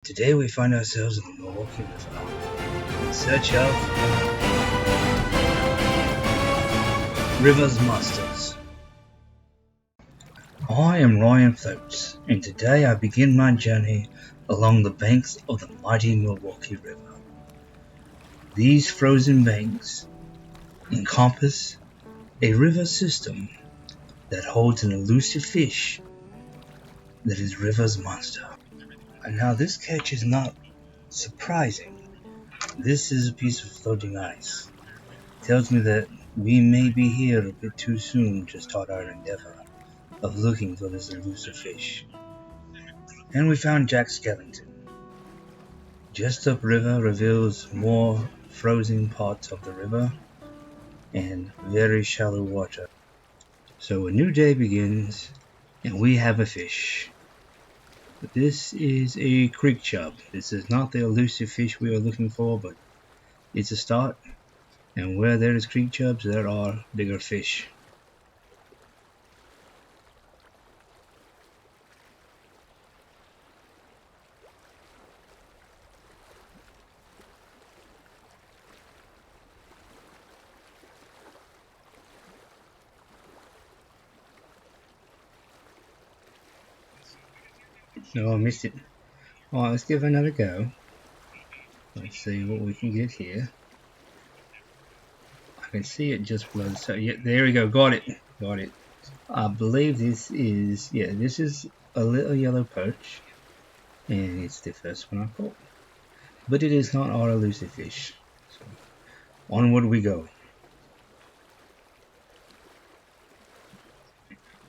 Today we find ourselves in the Milwaukee River in search of River's Masters. I am Ryan Floats, and today I begin my journey along the banks of the mighty Milwaukee River. These frozen banks encompass a river system that holds an elusive fish that is River's monster. And now this catch is not surprising. This is a piece of floating ice. It tells me that we may be here a bit too soon to start our endeavor of looking for this elusive fish. And we found Jack Skellington. Just upriver reveals more frozen parts of the river and very shallow water. So a new day begins, and we have a fish. This is a creek chub. This is not the elusive fish we are looking for, but it's a start. And where there is creek chubs, there are bigger fish. Oh, I missed it. Alright, let's give it another go. Let's see what we can get here. I can see it just below the surface. Yeah, there we go. Got it. Got it. I believe this is, this is a little yellow perch. And it's the first one I caught. But it is not our elusive fish. So, onward we go.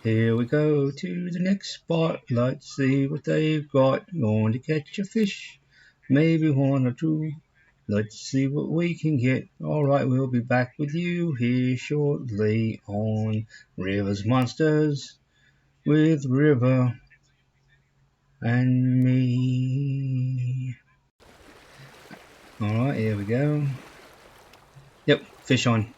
Here we go to the next spot. Let's see what they've got. Going to catch a fish. Maybe one or two. Let's see what we can get. Alright, we'll be back with you here shortly on River's Monsters with River and me. Alright, here we go. Yep, fish on.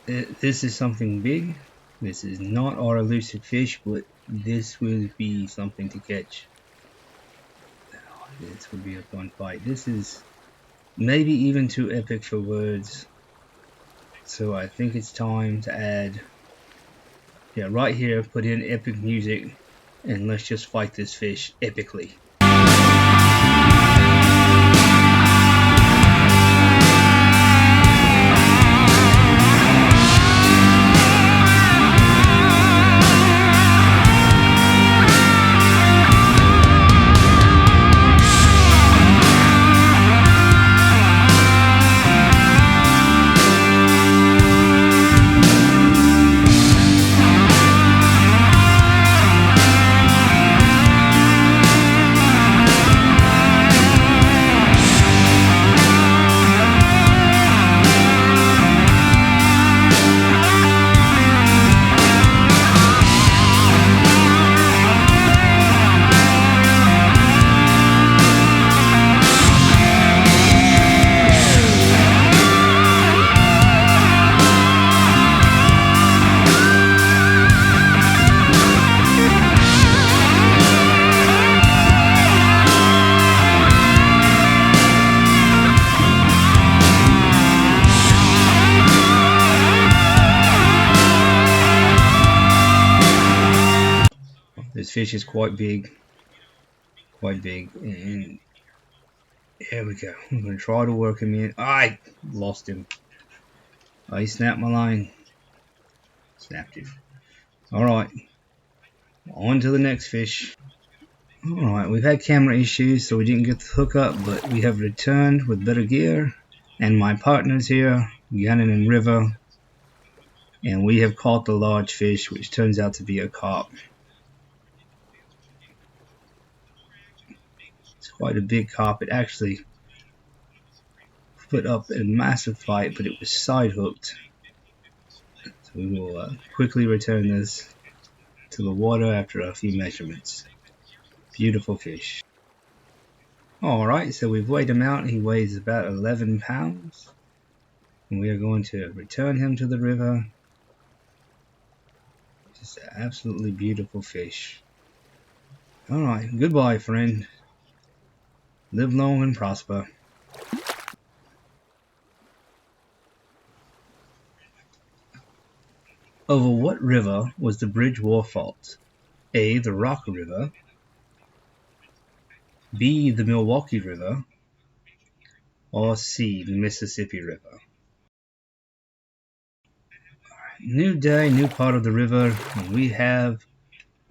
This is something big. This is not our elusive fish, but this will be something to catch. This will be a fun fight. This is maybe even too epic for words. So I think it's time to add, right here, put in epic music, and let's just fight this fish epically. This fish is quite big, and here we go. I'm going to try to work him in. I lost him. I snapped my line. Snapped him. Alright, on to the next fish. Alright, we've had camera issues, so we didn't get the hook up, but we have returned with better gear. And my partners here, Gannon and River. And we have caught the large fish, which turns out to be a carp. It's quite a big carp. It actually put up a massive fight, but it was side hooked. So we will quickly return this to the water after a few measurements. Beautiful fish. Alright, so we've weighed him out. He weighs about 11 pounds. And we are going to return him to the river. Just an absolutely beautiful fish. Alright, goodbye, friend. Live long and prosper. Over what river was the bridge wall fault? A. The Rock River. B. The Milwaukee River. Or C. The Mississippi River. New day, new part of the river, and we have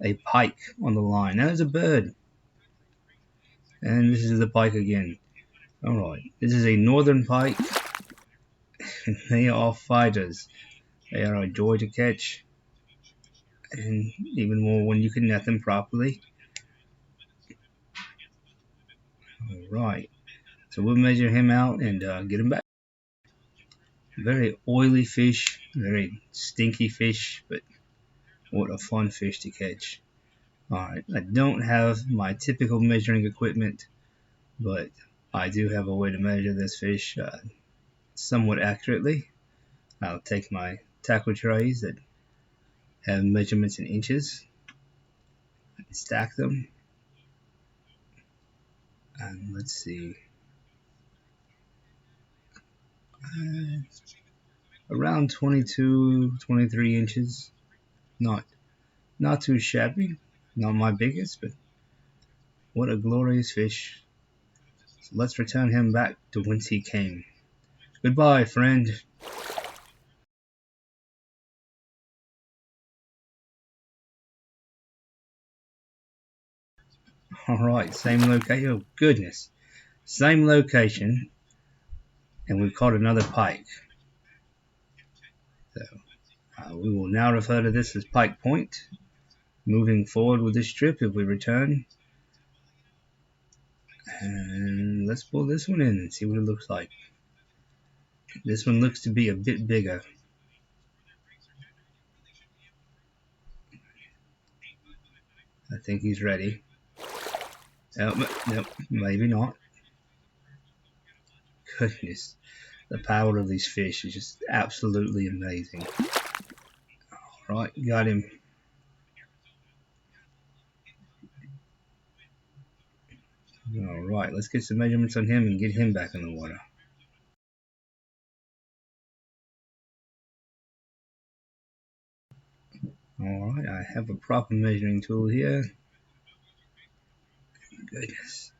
a pike on the line. That is a bird. And this is the pike again. Alright, this is a northern pike. They are fighters. They are a joy to catch. And even more when you can net them properly. Alright, so we'll measure him out and get him back. Very oily fish, very stinky fish, but what a fun fish to catch. Alright, I don't have my typical measuring equipment, but I do have a way to measure this fish somewhat accurately. I'll take my tackle trays that have measurements in inches and stack them. And let's see, around 22, 23 inches. Not too shabby, not my biggest, but what a glorious fish. So let's return him back to whence he came. Goodbye, friend. Alright, same location. Oh, goodness. Same location, and we've caught another pike. So, we will now refer to this as Pike Point. Moving forward with this trip, if we return, and let's pull this one in and see what it looks like. This one looks to be a bit bigger. I think he's ready. Nope, maybe not. Goodness, the power of these fish is just absolutely amazing. Alright, got him. Alright, let's get some measurements on him and get him back in the water. Alright, I have a proper measuring tool here. Goodness,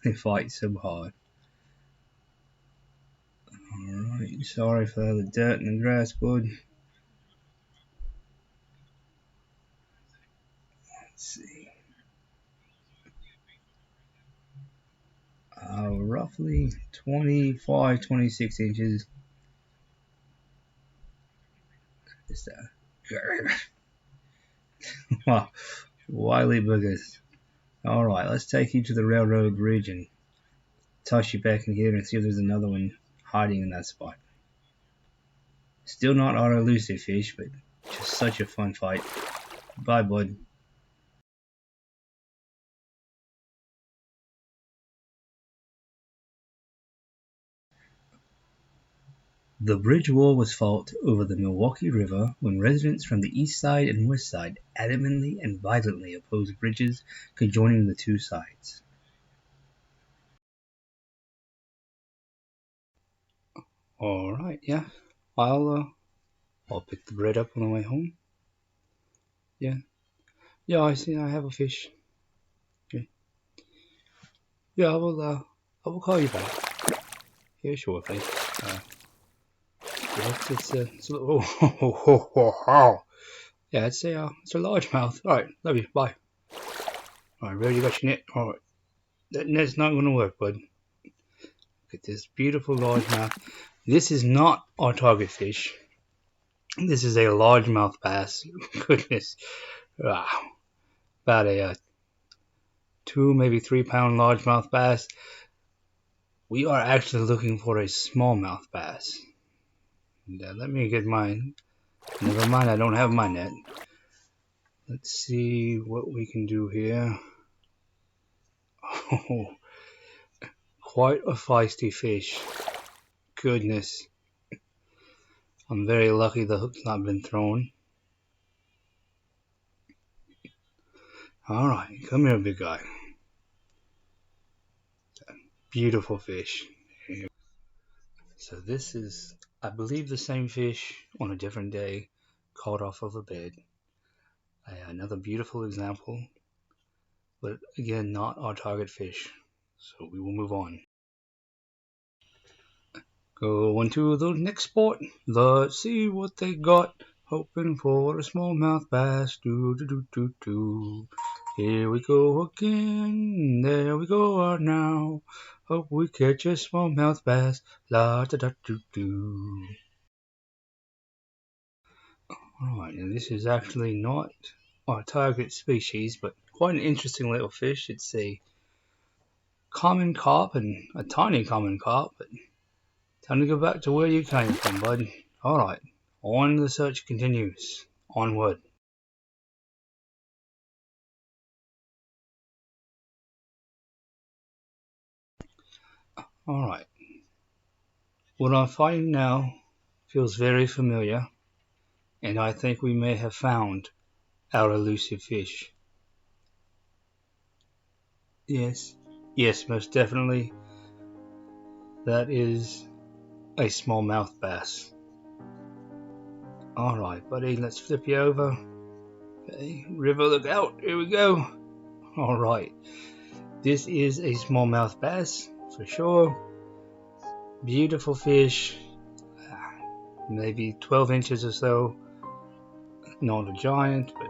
they fight so hard. Alright, sorry for the dirt and the grass, bud. Let's see. Roughly 25, 26 inches. Just wow, wily boogers. Alright, let's take you to the railroad bridge and toss you back in here and see if there's another one hiding in that spot. Still not our elusive fish, but just such a fun fight. Bye, bud. The bridge wall was fought over the Milwaukee River when residents from the east side and west side adamantly and violently opposed bridges conjoining the two sides. Alright, yeah. I'll pick the bread up on the way home. Yeah. Yeah, I see I have a fish. Okay. Yeah, I will call you back. Yeah, shortly. It's a little, yeah, it's a largemouth. Alright, love you, bye. Alright, ready, you got your net? Alright, that net's not gonna work, bud. Look at this beautiful largemouth. This is not our target fish. This is a largemouth bass. Goodness. Wow. About a 2, maybe 3 pound largemouth bass. We are actually looking for a smallmouth bass. And, let me get mine. Never mind, I don't have my net. Let's see what we can do here. Oh, quite a feisty fish. Goodness. I'm very lucky the hook's not been thrown. Alright, come here, big guy. Beautiful fish. So this is, I believe, the same fish on a different day, caught off of a bed. Another beautiful example, but again, not our target fish. So we will move on. Go on to the next spot. Let's see what they got. Hoping for a smallmouth bass. Do do do do do. Here we go again. There we go now. Hope we catch a smallmouth bass. La da da do do. Alright, and this is actually not our target species, but quite an interesting little fish. It's a common carp, and a tiny common carp, but time to go back to where you came from, bud. Alright, on the search continues. Onward. Alright, what I'm finding now feels very familiar, and I think we may have found our elusive fish. Yes, yes, most definitely. That is a smallmouth bass. Alright, buddy, let's flip you over. Okay, river, look out, here we go. Alright, this is a smallmouth bass, for sure. Beautiful fish, maybe 12 inches or so. Not a giant, but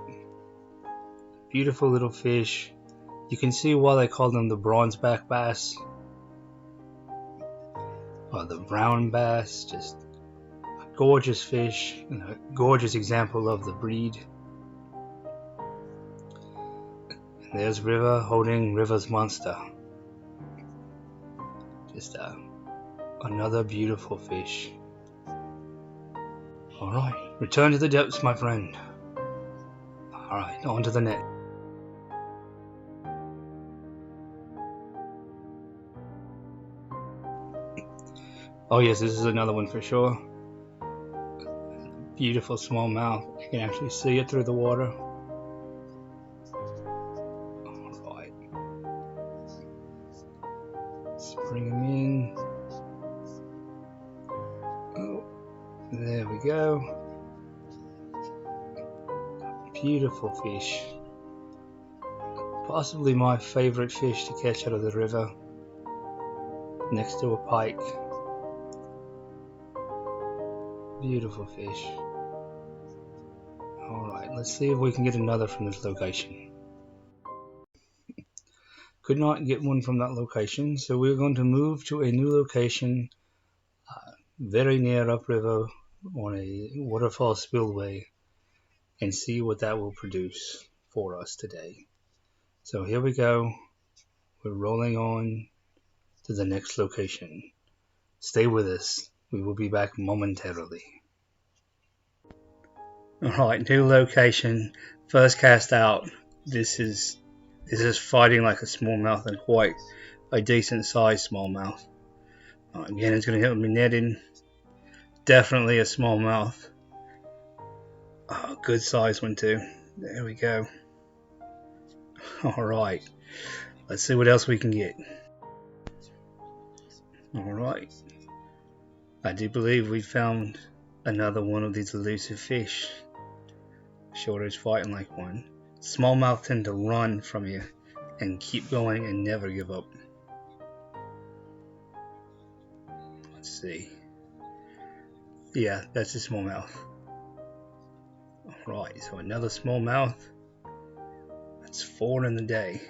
beautiful little fish. You can see why they call them the bronzeback bass, or the brown bass. Just a gorgeous fish, and a gorgeous example of the breed. And there's River holding River's monster. Just another beautiful fish. Alright, return to the depths, my friend. Alright, on to the net. Oh yes, this is another one for sure. Beautiful smallmouth. You can actually see it through the water. Alright. Let's bring him in. Oh, there we go. Beautiful fish. Possibly my favorite fish to catch out of the river, next to a pike. Beautiful fish. Alright, let's see if we can get another from this location. Could not get one from that location, so we're going to move to a new location very near upriver on a waterfall spillway and see what that will produce for us today. So here we go. We're rolling on to the next location. Stay with us. We will be back momentarily. Alright, new location. First cast out. This is fighting like a smallmouth, and quite a decent sized smallmouth. Again, it's going to hit me netting. Definitely a smallmouth. Good size one too. There we go. Alright, let's see what else we can get. Alright, I do believe we found another one of these elusive fish. Sure is fighting like one. Smallmouth tend to run from you and keep going and never give up. Let's see. Yeah, that's a smallmouth. Alright, so another smallmouth. That's 4 in the day.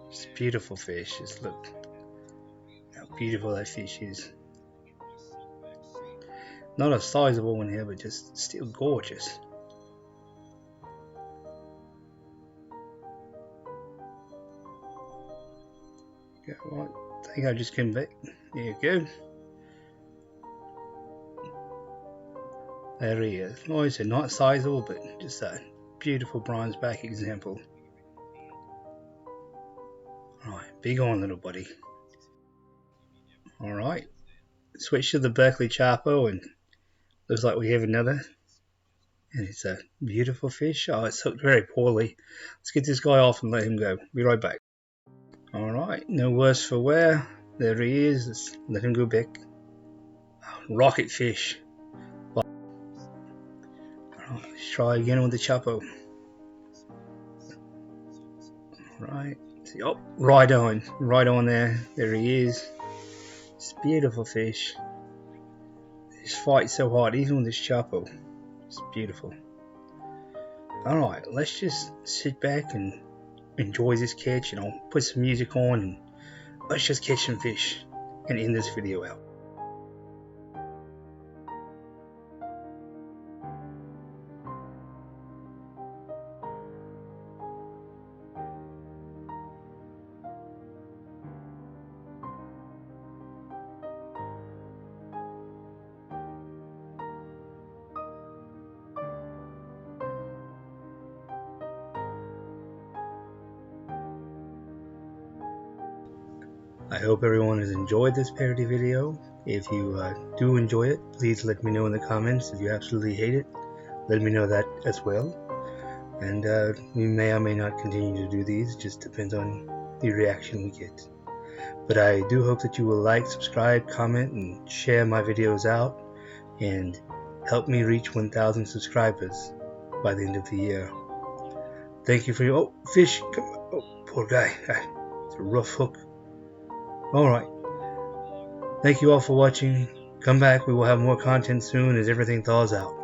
It's a beautiful fish. Just look how beautiful that fish is. Not a sizable one here, but just still gorgeous. Yeah, right. I think I just came back. There you go. There he is. Oh, he's not sizable, but just a beautiful bronze back example. Alright, big on, little buddy. Alright, switch to the Berkeley Chapo, and looks like we have another. And it's a beautiful fish. Oh, it's hooked very poorly. Let's get this guy off and let him go. Be right back. Alright, no worse for wear. There he is. Let's let him go back. Rocket fish. Let's try again with the Chapo. Right. See, oh, right on there. There he is. It's a beautiful fish. This fight so hard, even with this Chapo. It's beautiful. Alright, let's just sit back and enjoy this catch. Put some music on and let's just catch some fish and end this video out. I hope everyone has enjoyed this parody video. If you do enjoy it, please let me know in the comments. If you absolutely hate it, let me know that as well. And we may or may not continue to do these, just depends on the reaction we get. But I do hope that you will like, subscribe, comment, and share my videos out, and help me reach 1,000 subscribers by the end of the year. Thank you for your... Oh, fish! Come on. Oh, poor guy. It's a rough hook. Alright. Thank you all for watching. Come back, we will have more content soon as everything thaws out.